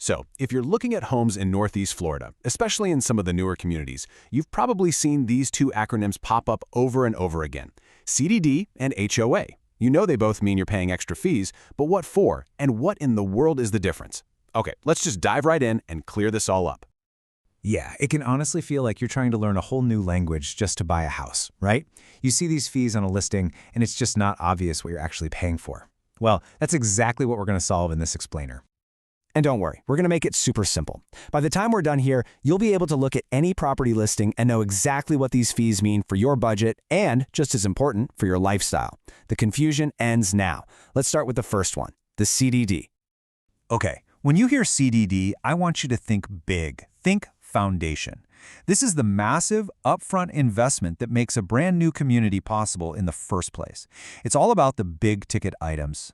So, if you're looking at homes in Northeast Florida, especially in some of the newer communities, you've probably seen these two acronyms pop up over and over again: CDD and HOA. You know they both mean you're paying extra fees, but what for, and what in the world is the difference? Okay, let's just dive right in and clear this all up. Yeah, it can honestly feel like you're trying to learn a whole new language just to buy a house, right? You see these fees on a listing, and it's just not obvious what you're actually paying for. Well, that's exactly what we're going to solve in this explainer. And don't worry, we're going to make it super simple. By the time we're done here, you'll be able to look at any property listing and know exactly what these fees mean for your budget and, just as important, for your lifestyle. The confusion ends now. Let's start with the first one, the CDD. Okay, when you hear CDD, I want you to think big. Think foundation. This is the massive upfront investment that makes a brand new community possible in the first place. It's all about the big ticket items.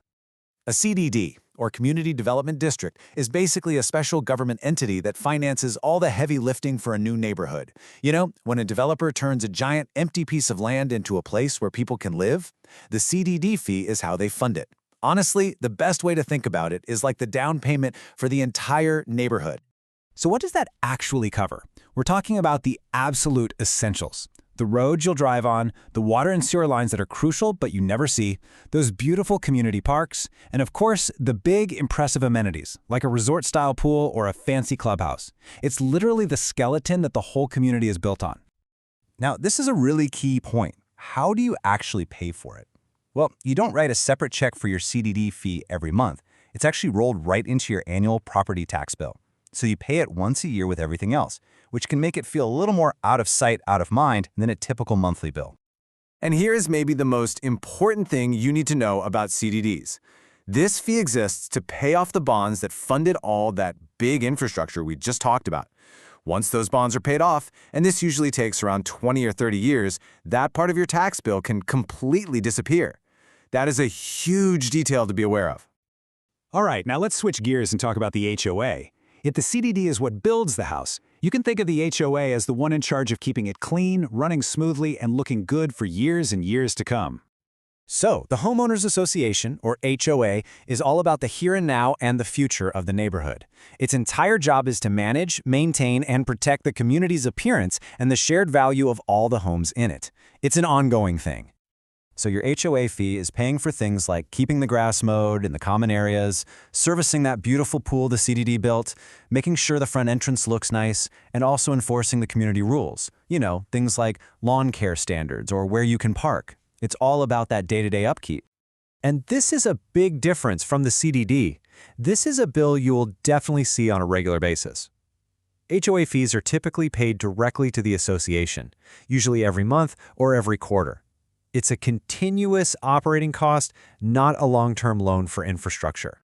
A CDD, or Community Development District, is basically a special government entity that finances all the heavy lifting for a new neighborhood. You know, when a developer turns a giant empty piece of land into a place where people can live, the CDD fee is how they fund it. Honestly, the best way to think about it is like the down payment for the entire neighborhood. So what does that actually cover? We're talking about the absolute essentials. The roads you'll drive on, the water and sewer lines that are crucial but you never see, those beautiful community parks, and of course, the big, impressive amenities, like a resort-style pool or a fancy clubhouse. It's literally the skeleton that the whole community is built on. Now, this is a really key point. How do you actually pay for it? Well, you don't write a separate check for your CDD fee every month. It's actually rolled right into your annual property tax bill. So you pay it once a year with everything else, which can make it feel a little more out of sight, out of mind than a typical monthly bill. And here is maybe the most important thing you need to know about CDDs. This fee exists to pay off the bonds that funded all that big infrastructure we just talked about. Once those bonds are paid off, and this usually takes around 20 or 30 years, that part of your tax bill can completely disappear. That is a huge detail to be aware of. All right, now let's switch gears and talk about the HOA. If the CDD is what builds the house, you can think of the HOA as the one in charge of keeping it clean, running smoothly, and looking good for years and years to come. So, the Homeowners Association, or HOA, is all about the here and now and the future of the neighborhood. Its entire job is to manage, maintain, and protect the community's appearance and the shared value of all the homes in it. It's an ongoing thing. So your HOA fee is paying for things like keeping the grass mowed in the common areas, servicing that beautiful pool the CDD built, making sure the front entrance looks nice, and also enforcing the community rules. You know, things like lawn care standards or where you can park. It's all about that day-to-day upkeep. And this is a big difference from the CDD. This is a bill you will definitely see on a regular basis. HOA fees are typically paid directly to the association, usually every month or every quarter. It's a continuous operating cost, not a long-term loan for infrastructure.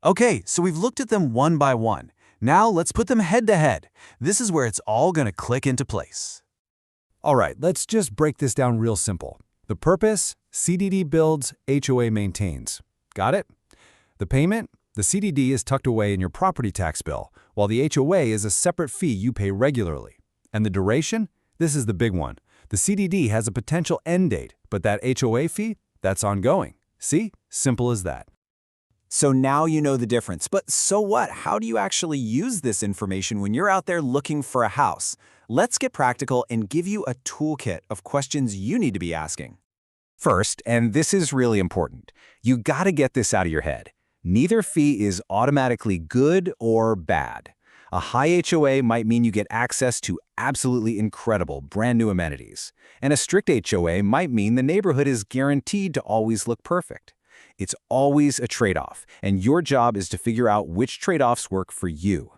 Okay, so we've looked at them one by one. Now let's put them head to head. This is where it's all going to click into place. All right, let's just break this down real simple. The purpose, CDD builds, HOA maintains. Got it? The payment, the CDD is tucked away in your property tax bill, while the HOA is a separate fee you pay regularly. And the duration? This is the big one. The CDD has a potential end date, but that HOA fee, that's ongoing. See? Simple as that. So now you know the difference, but so what? How do you actually use this information when you're out there looking for a house? Let's get practical and give you a toolkit of questions you need to be asking. First, and this is really important, you gotta get this out of your head. Neither fee is automatically good or bad. A high HOA might mean you get access to absolutely incredible brand new amenities, and a strict HOA might mean the neighborhood is guaranteed to always look perfect. It's always a trade-off, and your job is to figure out which trade-offs work for you.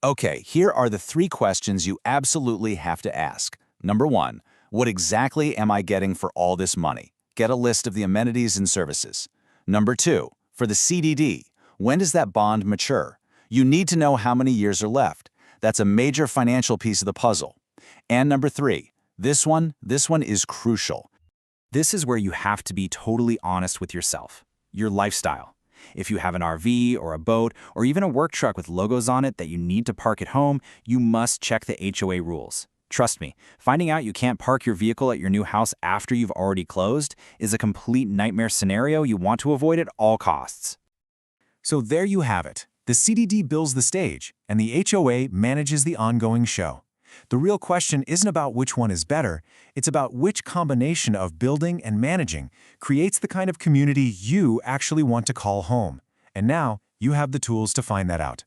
Okay, here are the 3 questions you absolutely have to ask. Number 1, what exactly am I getting for all this money? Get a list of the amenities and services. Number 2, for the CDD, when does that bond mature? You need to know how many years are left. That's a major financial piece of the puzzle. And number 3, this one is crucial. This is where you have to be totally honest with yourself, your lifestyle. If you have an RV or a boat or even a work truck with logos on it that you need to park at home, you must check the HOA rules. Trust me, finding out you can't park your vehicle at your new house after you've already closed is a complete nightmare scenario you want to avoid at all costs. So there you have it. The CDD builds the stage, and the HOA manages the ongoing show. The real question isn't about which one is better, it's about which combination of building and managing creates the kind of community you actually want to call home. And now, you have the tools to find that out.